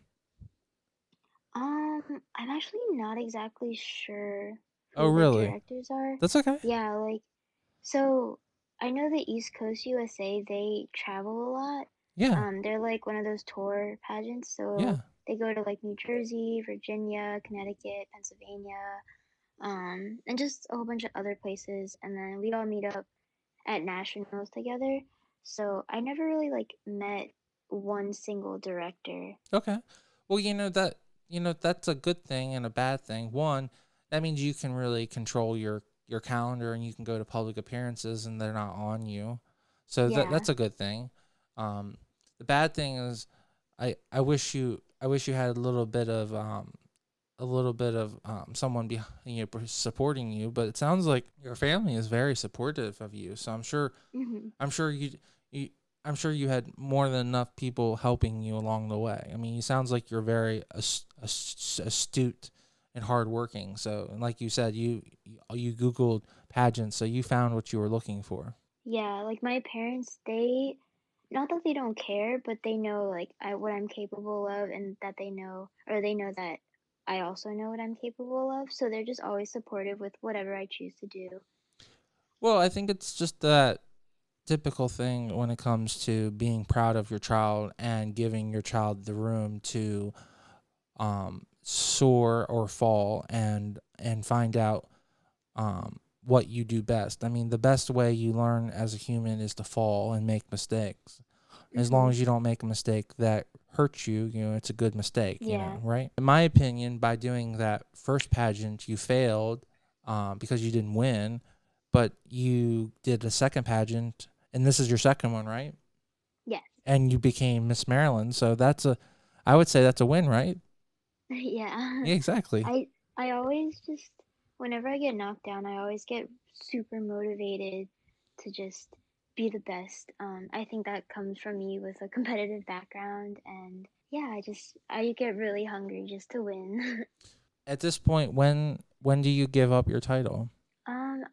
[SPEAKER 2] I'm actually not exactly sure
[SPEAKER 1] oh
[SPEAKER 2] who the
[SPEAKER 1] really?
[SPEAKER 2] directors are.
[SPEAKER 1] That's okay.
[SPEAKER 2] Yeah, like so I know the East Coast USA, they travel a lot.
[SPEAKER 1] Yeah,
[SPEAKER 2] They're like one of those tour pageants, so
[SPEAKER 1] yeah.
[SPEAKER 2] they go to like New Jersey, Virginia, Connecticut, Pennsylvania, and just a whole bunch of other places, and then we all meet up at nationals together. So I never really like met one single director.
[SPEAKER 1] Okay. Well, that's a good thing and a bad thing. One, that means you can really control your calendar, and you can go to public appearances and they're not on you. So
[SPEAKER 2] Yeah.
[SPEAKER 1] that's a good thing. Um, the bad thing is, I wish you had a little bit of someone behind supporting you, but it sounds like your family is very supportive of you. So
[SPEAKER 2] Hmm.
[SPEAKER 1] I'm sure you I'm sure you had more than enough people helping you along the way. I mean, it sounds like you're very astute and hardworking. So, and like you said, you Googled pageants, so you found what you were looking for.
[SPEAKER 2] Yeah, like my parents, they not that they don't care, but they know like what I'm capable of, and that they know, or they know that I also know what I'm capable of. So they're just always supportive with whatever I choose to do.
[SPEAKER 1] Well, I think it's just that typical thing when it comes to being proud of your child and giving your child the room to soar or fall, and find out what you do best. I mean, the best way you learn as a human is to fall and make mistakes. As long
[SPEAKER 2] Hmm.
[SPEAKER 1] as you don't make a mistake that hurts you, it's a good mistake,
[SPEAKER 2] Yeah.
[SPEAKER 1] right? In my opinion, by doing that first pageant, you failed because you didn't win, but you did a second pageant, and this is your second one, right?
[SPEAKER 2] Yes.
[SPEAKER 1] And you became Miss Maryland. So I would say that's a win, right?
[SPEAKER 2] Yeah.
[SPEAKER 1] Yeah, exactly.
[SPEAKER 2] I always just whenever I get knocked down, I always get super motivated to just be the best. I think that comes from me with a competitive background, and yeah, I get really hungry just to win.
[SPEAKER 1] At this point, when do you give up your title?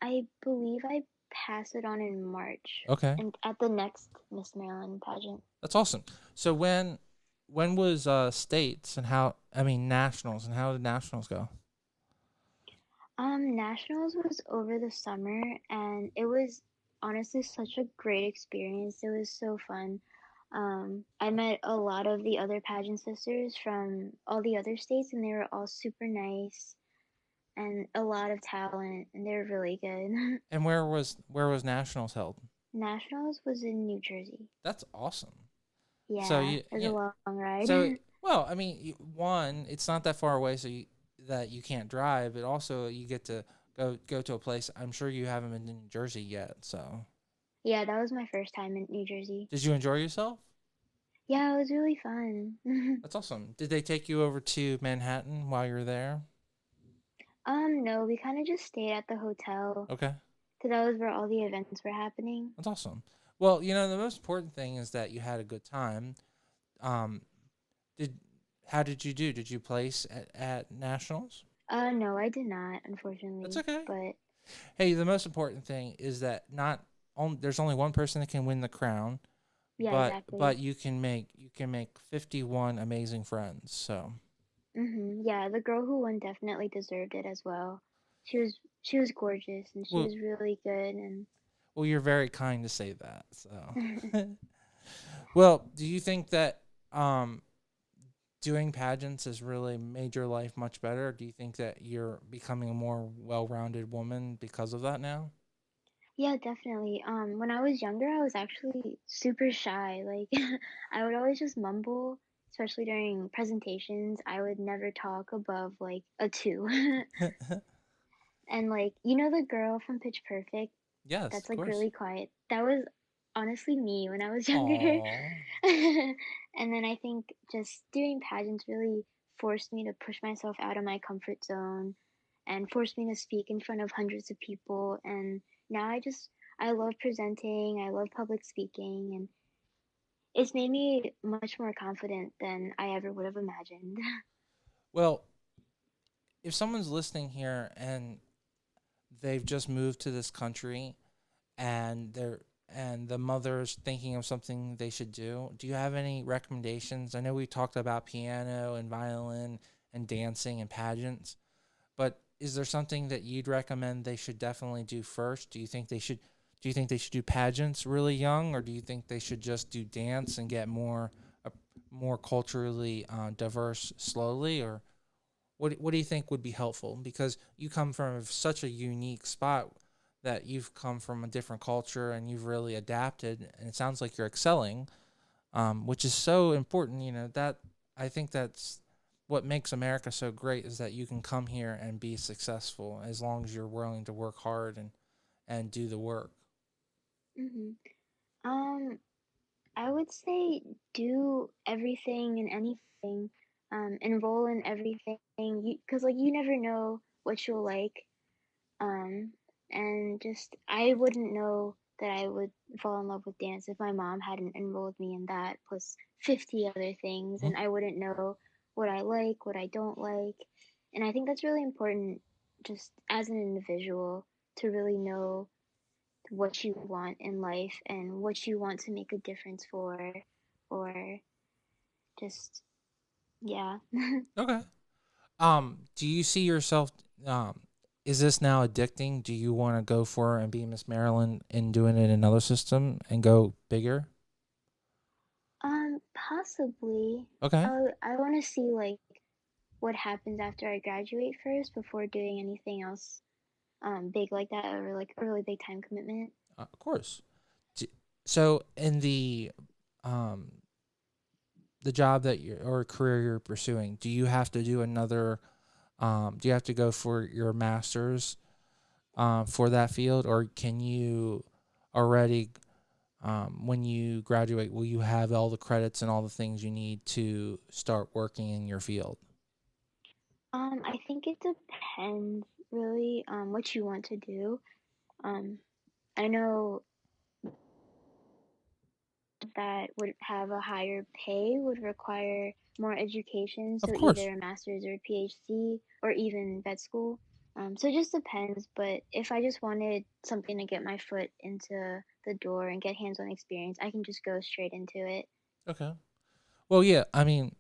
[SPEAKER 2] I believe I pass it on in March
[SPEAKER 1] Okay.
[SPEAKER 2] and at the next Miss Maryland pageant.
[SPEAKER 1] That's awesome. So when was states and how I mean nationals, and how did nationals go?
[SPEAKER 2] Nationals was over the summer, and it was honestly such a great experience. It was so fun. I met a lot of the other pageant sisters from all the other states, and they were all super nice and a lot of talent, and they were really good.
[SPEAKER 1] And where was nationals held?
[SPEAKER 2] Nationals was in New Jersey.
[SPEAKER 1] That's awesome. So
[SPEAKER 2] Yeah,
[SPEAKER 1] you
[SPEAKER 2] it was a
[SPEAKER 1] yeah.
[SPEAKER 2] long ride.
[SPEAKER 1] So well, I mean, one, it's not that far away, so that you can't drive, but also you get to go to a place. I'm sure you haven't been to New Jersey yet. So
[SPEAKER 2] Yeah, that was my first time in New Jersey.
[SPEAKER 1] did you enjoy yourself?
[SPEAKER 2] Yeah, it was really fun.
[SPEAKER 1] That's awesome. Did they take you over to Manhattan while you were there?
[SPEAKER 2] No, we kind of just stayed at the hotel
[SPEAKER 1] Okay.
[SPEAKER 2] because that was where all the events were happening.
[SPEAKER 1] That's awesome. Well, the most important thing is that you had a good time. Um, did How did you do? Did you place at nationals?
[SPEAKER 2] No, I did not,
[SPEAKER 1] That's
[SPEAKER 2] unfortunately.
[SPEAKER 1] okay.
[SPEAKER 2] But
[SPEAKER 1] Hey, the most important thing is that not on, there's only one person that can win the crown,
[SPEAKER 2] yeah,
[SPEAKER 1] but
[SPEAKER 2] exactly.
[SPEAKER 1] you can make 51 amazing friends. So,
[SPEAKER 2] Yeah, the girl who won definitely deserved it as well. She was gorgeous and she
[SPEAKER 1] well,
[SPEAKER 2] was really good and
[SPEAKER 1] well, you're very kind to say that. So, well, do you think that um doing pageants has really made your life much better? Do you think that you're becoming a more well-rounded woman because of that now?
[SPEAKER 2] Yeah, definitely. When I was younger, I was actually super shy. Like, I would always just mumble, especially during presentations. I would never talk above like a two. And like, you know the girl from Pitch Perfect
[SPEAKER 1] Yes,
[SPEAKER 2] that's
[SPEAKER 1] of
[SPEAKER 2] like
[SPEAKER 1] course.
[SPEAKER 2] really quiet? That was honestly me when I was younger.
[SPEAKER 1] Aww.
[SPEAKER 2] And then I think just doing pageants really forced me to push myself out of my comfort zone and forced me to speak in front of hundreds of people. And now I love presenting, I love public speaking, and it's made me much more confident than I ever would have imagined.
[SPEAKER 1] Well, if someone's listening here and they've just moved to this country and the mother's thinking of something they should do you have any recommendations? I know we talked about piano and violin and dancing and pageants, but is there something that you'd recommend they should definitely do first? Do you think they should do pageants really young, or do you think they should just do dance and get uh, more culturally diverse slowly? Or what do you think would be helpful? Because you come from such a unique spot, that you've come from a different culture and you've really adapted, and it sounds like you're excelling, which is so important. That I think that's what makes America so great, is that you can come here and be successful as long as you're willing to work hard and do the work.
[SPEAKER 2] hmm Um, I would say do everything and anything, enroll in everything, because like you never know what you'll like. Um, and just I wouldn't know that I would fall in love with dance if my mom hadn't enrolled me in that, plus 50 other things,
[SPEAKER 1] Mhm.
[SPEAKER 2] and I wouldn't know what I like, what I don't like. And I think that's really important, just as an individual, to really know what you want in life and what you want to make a difference for, or just, yeah.
[SPEAKER 1] Okay. Do you see yourself? Um, is this now addicting? Do you want to go for and be Miss Maryland and doing it in another system and go bigger?
[SPEAKER 2] Possibly.
[SPEAKER 1] Okay.
[SPEAKER 2] I want to see like what happens after I graduate first before doing anything else big like that, or like a really big time commitment.
[SPEAKER 1] Of course. So in um the job that you or career you're pursuing, do you have to do another? Do you have to go for your master's for that field, or can you already when you graduate, will you have all the credits and all the things you need to start working in your field?
[SPEAKER 2] I think it depends really what you want to do. Um, I know that would have a higher pay would require more education,
[SPEAKER 1] Of
[SPEAKER 2] so
[SPEAKER 1] course.
[SPEAKER 2] either a master's or a PhD or even vet school. So it just depends. But if I just wanted something to get my foot into the door and get hands-on experience, I can just go straight into it.
[SPEAKER 1] Okay. Well, yeah. I mean,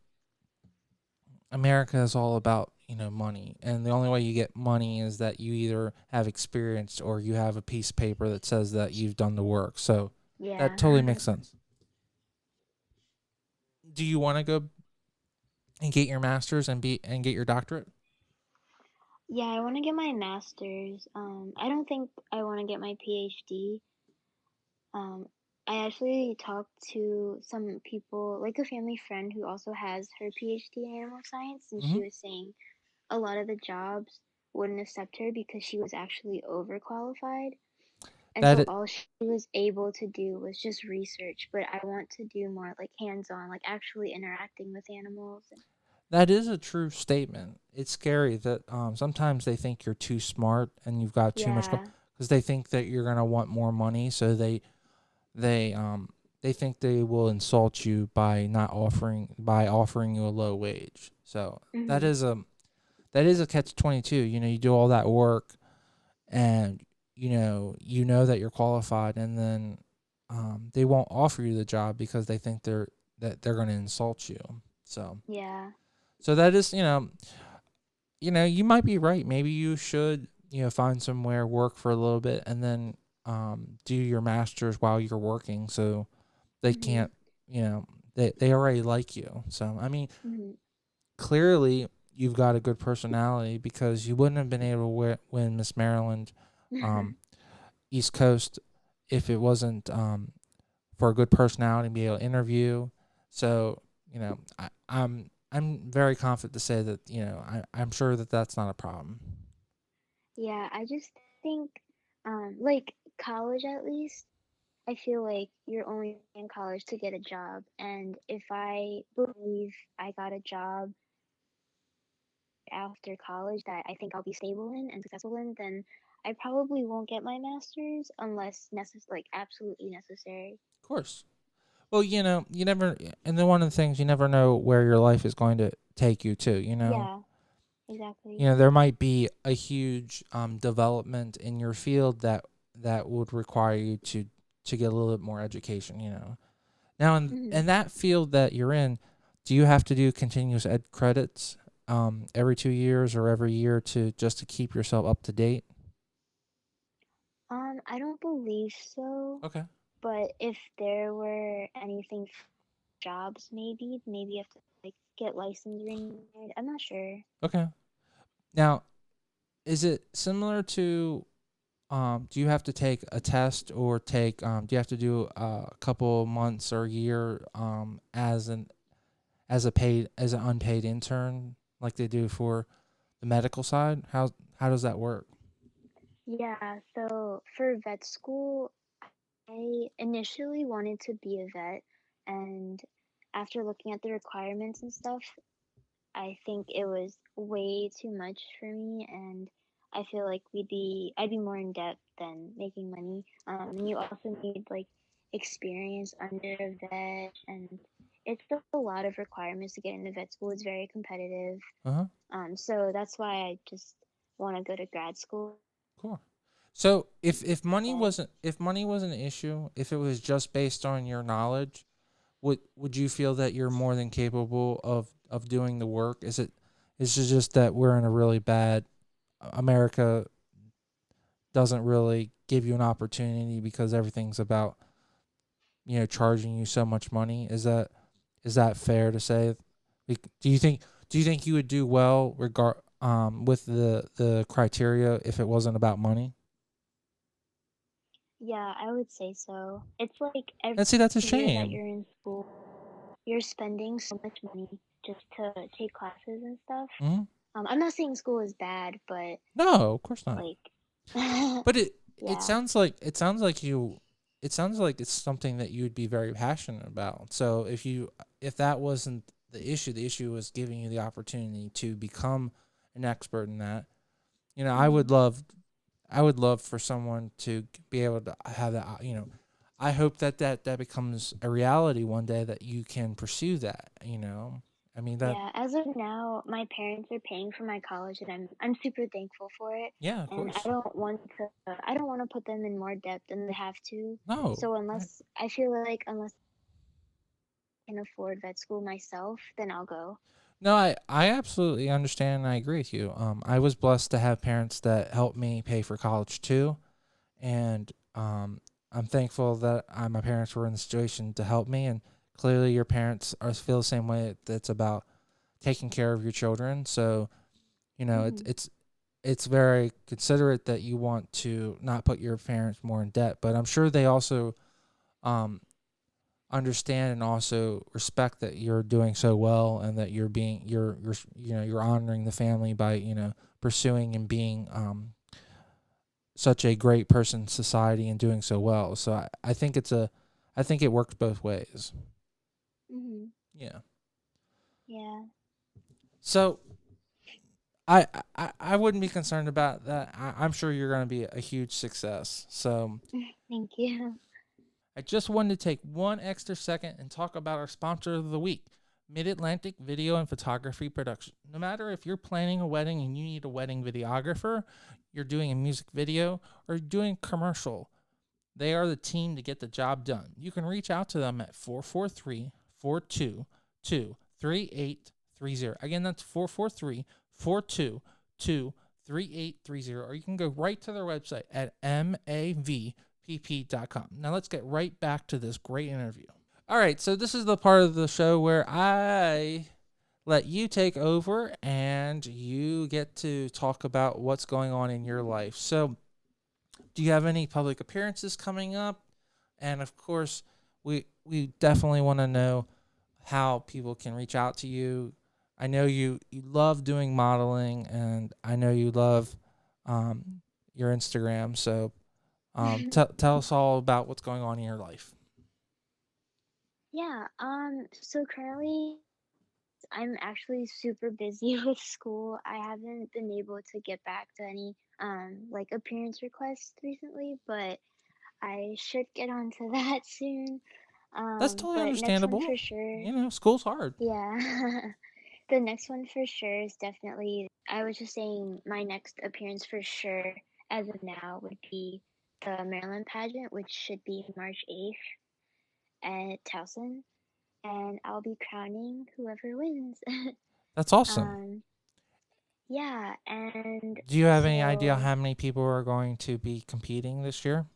[SPEAKER 1] America is all about money, and the only way you get money is that you either have experience or you have a piece of paper that says that you've done the work. So that
[SPEAKER 2] Yeah.
[SPEAKER 1] totally makes sense. Do you want to go and get your master's and get your doctorate?
[SPEAKER 2] Yeah, I want to get my master's. I don't think I want to get my PhD. Um, I actually talked to some people, like a family friend who also has her PhD in animal science, and
[SPEAKER 1] Mm-hmm.
[SPEAKER 2] she was saying a lot of the jobs wouldn't accept her because she was actually overqualified. And
[SPEAKER 1] That
[SPEAKER 2] so
[SPEAKER 1] i-
[SPEAKER 2] all she was able to do was just research. But I want to do more like hands on, like actually interacting with animals. And,
[SPEAKER 1] that is a true statement. It's scary that sometimes they think you're too smart and you've got too much
[SPEAKER 2] yeah.
[SPEAKER 1] because they think that you're gonna want more money, so they um they think they will insult you by offering you a low wage. So that
[SPEAKER 2] hmm
[SPEAKER 1] is a that is a catch 22. You do all that work, and you know that you're qualified, and then they won't offer you the job because they think they're going to insult you. So
[SPEAKER 2] Yeah.
[SPEAKER 1] so that is you might be right. Maybe you should find somewhere, work for a little bit, and then do your masters while you're working, so they
[SPEAKER 2] hmm
[SPEAKER 1] can't you know they already like you. So I mean,
[SPEAKER 2] hmm
[SPEAKER 1] clearly you've got a good personality, because you wouldn't have been able to win Miss Maryland um, East Coast if it wasn't for a good personality and be able to interview. So I'm very confident to say that I'm sure that that's not a problem.
[SPEAKER 2] Yeah, I just think, like college at least, I feel like you're only in college to get a job. And if I believe I got a job after college that I think I'll be stable in and successful in, then I probably won't get my master's unless like absolutely necessary.
[SPEAKER 1] Of course. Well, you never, and then one of the things you never know where your life is going to take you to.
[SPEAKER 2] Yeah, exactly.
[SPEAKER 1] There might be a huge development in your field that would require you to get a little bit more education. Now
[SPEAKER 2] Hmm.
[SPEAKER 1] in that field that you're in, do you have to do continuous ed credits every 2 years or every year to just to keep yourself up to date?
[SPEAKER 2] I don't believe so,
[SPEAKER 1] Okay.
[SPEAKER 2] but if there were anything jobs, maybe you have to like get license renewed. I'm not sure.
[SPEAKER 1] Okay. Now, is it similar to do you have to take a test or do you have to do a couple months or a year as an unpaid intern like they do for the medical side? How does that work?
[SPEAKER 2] Yeah, so for vet school, I initially wanted to be a vet, and after looking at the requirements and stuff, I think it was way too much for me, and I feel like I'd be more in depth than making money. And you also need like experience under a vet, and it's a lot of requirements to get into vet school. It's very competitive.
[SPEAKER 1] Uh-huh.
[SPEAKER 2] So that's why I just want to go to grad school.
[SPEAKER 1] Cool. So
[SPEAKER 2] Vet.
[SPEAKER 1] if money was an issue, if it was just based on your knowledge, would you feel that you're more than capable of doing the work? Is it just that we're in a really bad America doesn't really give you an opportunity because everything's about charging you so much money? Is that fair to say? Do you think you would do well with the criteria if it wasn't about money?
[SPEAKER 2] Yeah, I would say so. It's like every
[SPEAKER 1] And see, that's a
[SPEAKER 2] year that
[SPEAKER 1] shame.
[SPEAKER 2] you're in school, you're spending so much money just to take classes and stuff.
[SPEAKER 1] Hmm.
[SPEAKER 2] I'm not saying school is bad, but
[SPEAKER 1] No, of course not.
[SPEAKER 2] like,
[SPEAKER 1] But
[SPEAKER 2] yeah,
[SPEAKER 1] it sounds like it's something that you would be very passionate about. So if that wasn't the issue was giving you the opportunity to become an expert in that.
[SPEAKER 2] hmm,
[SPEAKER 1] I would love for someone to be able to have that. I hope that becomes a reality one day that you can pursue that. I mean that.
[SPEAKER 2] yeah. As of now, my parents are paying for my college, and I'm super thankful for it.
[SPEAKER 1] Yeah, of
[SPEAKER 2] And
[SPEAKER 1] course.
[SPEAKER 2] I don't want to put them in more debt than they have to.
[SPEAKER 1] No,
[SPEAKER 2] So unless I feel like unless I can afford vet school myself, then I'll go.
[SPEAKER 1] no, I absolutely understand and I agree with you. I was blessed to have parents that helped me pay for college too, and I'm thankful that my parents were in the situation to help me. And clearly, your parents are feel the same way. That's about taking care of your children. So
[SPEAKER 2] Hmm.
[SPEAKER 1] it's very considerate that you want to not put your parents more in debt, but I'm sure they also um, understand and also respect that you're doing so well and that you're honoring the family by pursuing and being such a great person in society and doing so well. So I think it works both ways.
[SPEAKER 2] Hmm.
[SPEAKER 1] Yeah.
[SPEAKER 2] Yeah.
[SPEAKER 1] So I wouldn't be concerned about that. I'm sure you're going to be a huge success. So
[SPEAKER 2] Thank you.
[SPEAKER 1] I just wanted to take one extra second and talk about our sponsor of the week, Mid Atlantic Video and Photography Production. No matter if you're planning a wedding and you need a wedding videographer, you're doing a music video, or you're doing a commercial, they are the team to get the job done. You can reach out to them at 443 422 3830. Again, that's 443 422 3830. Or you can go right to their website at mavpp.com. Now let's get right back to this great interview. All right, so this is the part of the show where I let you take over and you get to talk about what's going on in your life. So, Do you have any public appearances coming up? And of course, we definitely want to know how people can reach out to you. I know you love doing modeling, and I know you love um, your Instagram. So tell us all about what's going on in your life.
[SPEAKER 2] Yeah, so currently I'm actually super busy with school. I haven't been able to get back to any like appearance requests recently, but I should get onto that soon.
[SPEAKER 1] That's totally
[SPEAKER 2] But next one
[SPEAKER 1] understandable.
[SPEAKER 2] for sure.
[SPEAKER 1] You know, school's hard.
[SPEAKER 2] Yeah. The next one for sure is definitely, I was just saying my next appearance for sure as of now would be the Maryland pageant, which should be March 8th at Towson, and I'll be crowning whoever wins.
[SPEAKER 1] That's awesome.
[SPEAKER 2] um, yeah, and
[SPEAKER 1] Do you have any idea
[SPEAKER 2] so
[SPEAKER 1] how many people are going to be competing this year?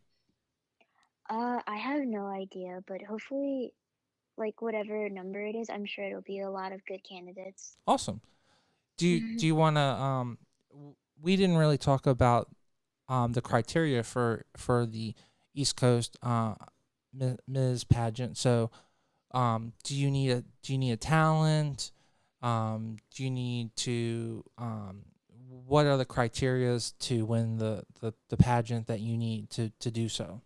[SPEAKER 2] I have no idea, but hopefully, like whatever number it is, I'm sure it'll be a lot of good candidates.
[SPEAKER 1] Awesome. Do you want to we didn't really talk about the criteria for the East Coast Ms. pageant. So do you need a talent? Do you need to what are the criterias to win the pageant that you need to do so?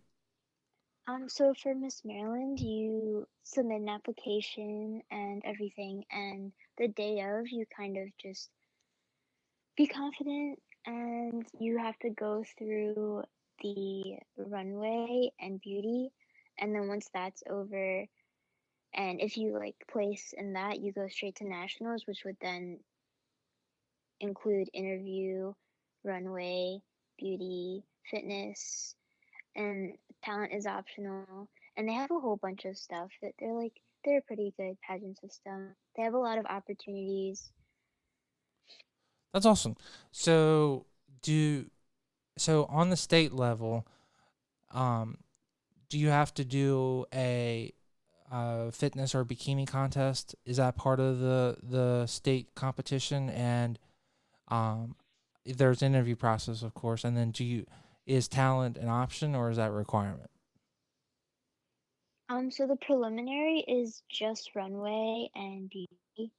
[SPEAKER 2] So for Miss Maryland, you submit an application and everything, and the day of, you kind of just be confident, and you have to go through the runway and beauty, and then once that's over, and if you like place in that, you go straight to nationals, which would then include interview, runway, beauty, fitness, and talent is optional. And they have a whole bunch of stuff that they're a pretty good pageant system. They have a lot of opportunities.
[SPEAKER 1] That's awesome. So do so on the state level, um, do you have to do a fitness or bikini contest? Is that part of the state competition? And um, there's interview process, of course. And then is talent an option or is that a requirement?
[SPEAKER 2] So the preliminary is just runway and beauty,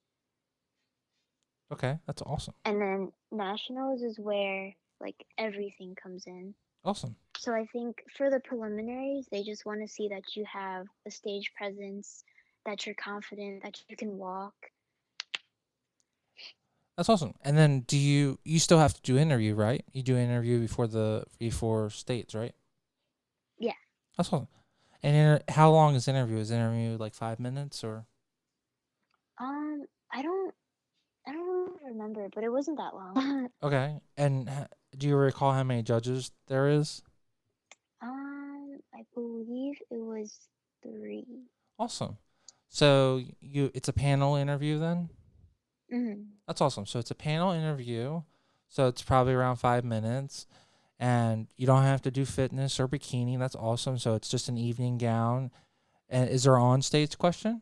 [SPEAKER 1] Okay, that's awesome.
[SPEAKER 2] and then nationals is where like everything comes in.
[SPEAKER 1] Awesome.
[SPEAKER 2] So I think for the preliminaries, they just want to see that you have a stage presence, that you're confident, that you can walk.
[SPEAKER 1] That's awesome. And then you still have to do interview, right? You do interview before states, right?
[SPEAKER 2] Yeah.
[SPEAKER 1] That's awesome. And how long is interview? Is interview like 5 minutes or?
[SPEAKER 2] Um, I don't I don't really remember, but it wasn't that long.
[SPEAKER 1] Okay. And do you recall how many judges there is?
[SPEAKER 2] I believe it was 3.
[SPEAKER 1] Awesome. So it's a panel interview then?
[SPEAKER 2] Mhm.
[SPEAKER 1] That's awesome. So it's a panel interview. So it's probably around 5 minutes. And you don't have to do fitness or bikini. That's awesome. So it's just an evening gown. And is there on stage question?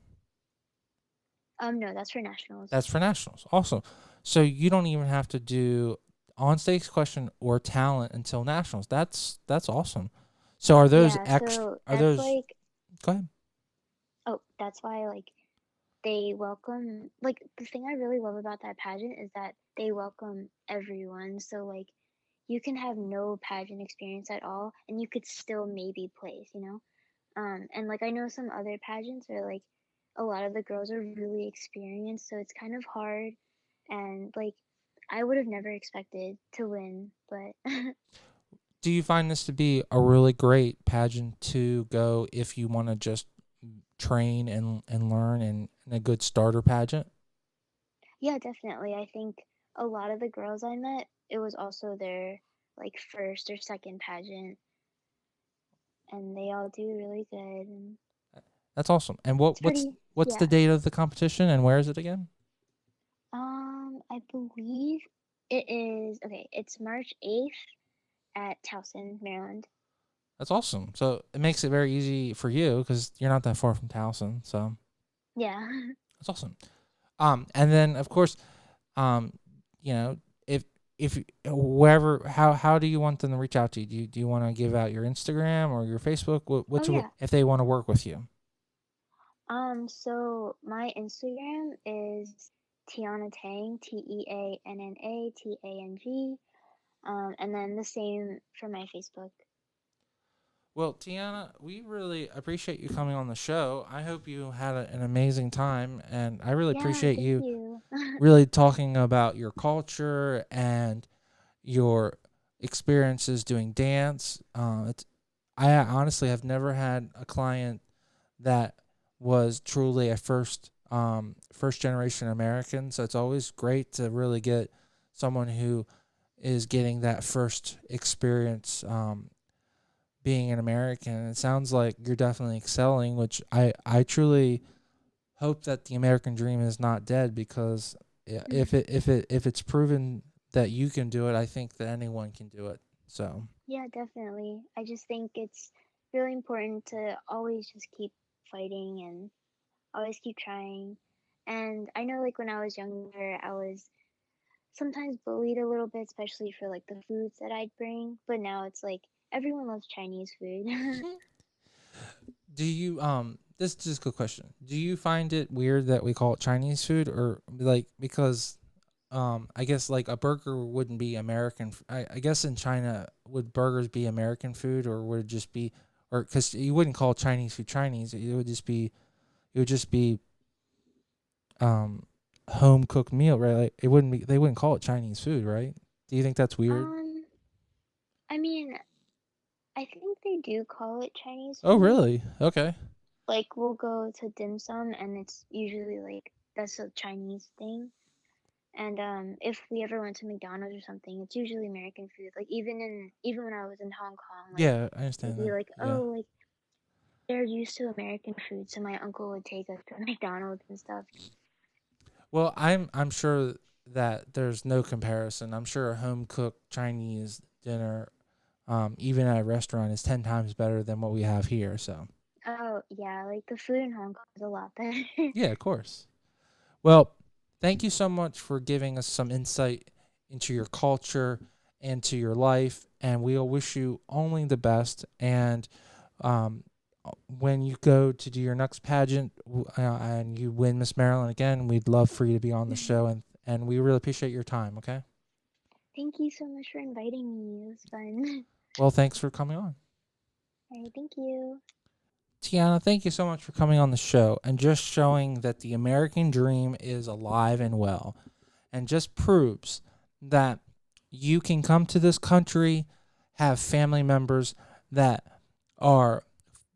[SPEAKER 2] No, that's for nationals.
[SPEAKER 1] That's for nationals. Awesome. So you don't even have to do on stage question or talent until nationals. That's awesome. So are those
[SPEAKER 2] Yeah,
[SPEAKER 1] extra?
[SPEAKER 2] so
[SPEAKER 1] Are
[SPEAKER 2] that's
[SPEAKER 1] those?
[SPEAKER 2] like,
[SPEAKER 1] Go ahead.
[SPEAKER 2] oh, that's why like they welcome, like the thing I really love about that pageant is that they welcome everyone. So like you can have no pageant experience at all and you could still maybe place, you know? And like I know some other pageants are like a lot of the girls are really experienced, so it's kind of hard. And like I would have never expected to win, but
[SPEAKER 1] Do you find this to be a really great pageant to go if you want to just train and learn and a good starter pageant?
[SPEAKER 2] yeah, definitely. I think a lot of the girls I met, it was also their like first or second pageant, and they all do really good. And
[SPEAKER 1] That's awesome. And
[SPEAKER 2] it's pretty,
[SPEAKER 1] what's the
[SPEAKER 2] yeah.
[SPEAKER 1] date of the competition and where is it again?
[SPEAKER 2] I believe it is okay. It's March 8th at Towson, Maryland.
[SPEAKER 1] That's awesome. So it makes it very easy for you because you're not that far from Towson. So
[SPEAKER 2] Yeah.
[SPEAKER 1] that's awesome. And then of course, um, you know, if if wherever, how do you want them to reach out to you? Do you want to give out your Instagram or your Facebook?
[SPEAKER 2] Oh yeah.
[SPEAKER 1] If they want to work with you?
[SPEAKER 2] So my Instagram is Teanna Tang, TeAnnanaTang. And then the same for my Facebook.
[SPEAKER 1] Well, Teanna, we really appreciate you coming on the show. I hope you had an amazing time, and I really
[SPEAKER 2] Yeah,
[SPEAKER 1] appreciate
[SPEAKER 2] thank
[SPEAKER 1] you
[SPEAKER 2] you.
[SPEAKER 1] really talking about your culture and your experiences doing dance. I honestly have never had a client that was truly a first generation American. So it's always great to really get someone who is getting that first experience being an American. It sounds like you're definitely excelling, which I truly hope that the American dream is not dead, because if it's proven that you can do it, I think that anyone can do it. So
[SPEAKER 2] Yeah, definitely. I just think it's really important to always just keep fighting and always keep trying. And I know, like, when I was younger, I was sometimes bullied a little bit, especially for like the foods that I'd bring. But now it's like everyone loves Chinese food.
[SPEAKER 1] do you this is just a good question. Do you find it weird that we call it Chinese food, or like, because I guess like a burger wouldn't be American. I guess in China, would burgers be American food, or would it just be, or because you wouldn't call Chinese food Chinese, it would just be um home cooked meal, right? Like it wouldn't be, they wouldn't call it Chinese food, right? Do you think that's weird?
[SPEAKER 2] um, I mean, I think they do call it Chinese
[SPEAKER 1] Oh,
[SPEAKER 2] food.
[SPEAKER 1] really? Okay.
[SPEAKER 2] Like we'll go to dim sum, and it's usually like that's a Chinese thing. And if we ever went to McDonald's or something, it's usually American food. Like even when I was in Hong Kong, like
[SPEAKER 1] Yeah, I
[SPEAKER 2] it'd
[SPEAKER 1] understand
[SPEAKER 2] be
[SPEAKER 1] that.
[SPEAKER 2] like,
[SPEAKER 1] Yeah.
[SPEAKER 2] oh, like they're used to American food, so my uncle would take us to McDonald's and stuff.
[SPEAKER 1] Well, I'm sure that there's no comparison. I'm sure a home cooked Chinese dinner, even at a restaurant, is 10 times better than what we have here. So
[SPEAKER 2] Oh yeah, like the food in Hong Kong is a lot better.
[SPEAKER 1] yeah, of course. Well, thank you so much for giving us some insight into your culture and to your life, and we'll wish you only the best. And um, when you go to do your next pageant and you win Miss Maryland again, we'd love for you to be on the show, and we really appreciate your time. Okay.
[SPEAKER 2] Thank you so much for inviting me. It was fun.
[SPEAKER 1] Well, thanks for coming on.
[SPEAKER 2] All right, thank you.
[SPEAKER 1] Teanna, thank you so much for coming on the show and just showing that the American dream is alive and well, and just proves that you can come to this country, have family members that are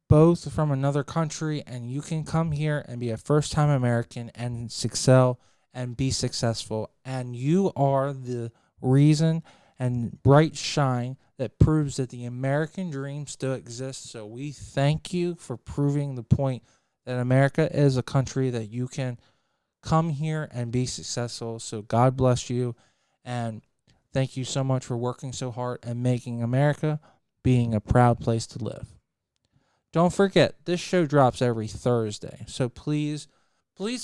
[SPEAKER 1] both from another country, and you can come here and be a first time American and excel and be successful. And you are the reason and bright shine that proves that the American dream still exists. So we thank you for proving the point that America is a country that you can come here and be successful. So God bless you, and thank you so much for working so hard and making America being a proud place to live. Don't forget, this show drops every Thursday. So please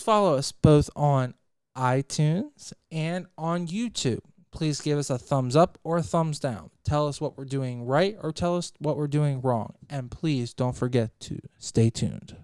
[SPEAKER 1] follow us both on iTunes and on YouTube. Please give us a thumbs up or a thumbs down. Tell us what we're doing right or tell us what we're doing wrong. And please don't forget to stay tuned.